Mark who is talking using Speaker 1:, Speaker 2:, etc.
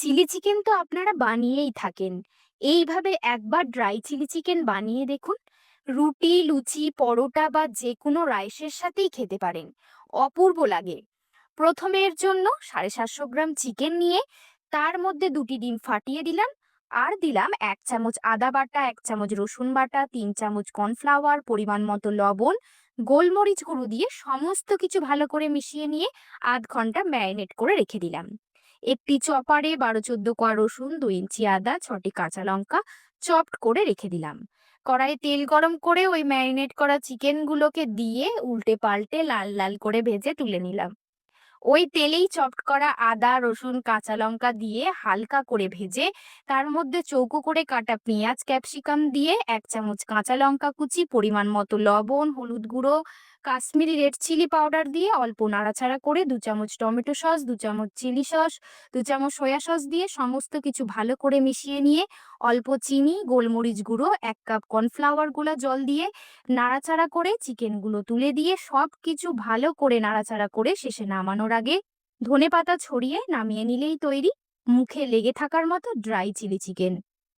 Speaker 1: Chilli chicken তো আপনারা বানিয়েই থাকেন। এইভাবে একবার ড্রাই চিলি চিকেন বানিয়ে দেখুন। রুটি, লুচি, পরোটা বা যেকোনো রাইসের সাথেই খেতে পারেন। অপূর্ব লাগে। প্রথমে এর জন্য ৭৫০ গ্রাম চিকেন নিয়ে তার মধ্যে ২টি ডিম ফাটিয়ে দিলাম। আর দিলাম ১ চামচ আদা বাটা, ১ চামচ রসুন বাটা, ৩ চামচ কর্নফ্লাওয়ার, পরিমাণ মতো লবণ, গোলমরিচ গুঁড়ো দিয়ে সমস্ত কিছু ভালো করে মিশিয়ে নিয়ে ০.৫ ঘন্টা ম্যারিনেট করে রেখে দিলাম। একটি চপারে ১২-১৪ কোয়া রসুন, ২ ইঞ্চি আদা, ৬টি কাঁচা লঙ্কা চপড করে রেখে দিলাম। কড়াইয়ে তেল গরম করে ওই ম্যারিনেট করা চিকেন গুলোকে দিয়ে উল্টে পাল্টে লাল লাল করে ভেজে তুলে নিলাম। ওই তেলেই চপড করা আদা, রসুন, কাঁচা লঙ্কা দিয়ে হালকা করে ভেজে তার মধ্যে চৌকো করে কাটা পেঁয়াজ, ক্যাপসিকাম দিয়ে ১ চামচ কাঁচা লঙ্কা কুচি, পরিমাণ মতো লবণ, হলুদ গুঁড়ো, কাশ্মীরি রেড চিলি পাউডার দিয়ে অল্প নাড়াচাড়া করে ২ চামচ টমেটো সস, ২ চামচ চিলি সস, ২ চামচ সয়া সস দিয়ে সমস্ত কিছু ভালো করে মিশিয়ে নিয়ে অল্প চিনি, গোলমরিচ গুঁড়ো, ১ কাপ কর্নফ্লাওয়ার গুলা জল দিয়ে নাড়াচাড়া করে চিকেনগুলো তুলে দিয়ে সবকিছু ভালো করে নাড়াচাড়া করে শেষে নামানোর আগে ধনেপাতা ছড়িয়ে নামিয়ে নিলেই তৈরি মুখে লেগে থাকার মতো ড্রাই চিলি চিকেন।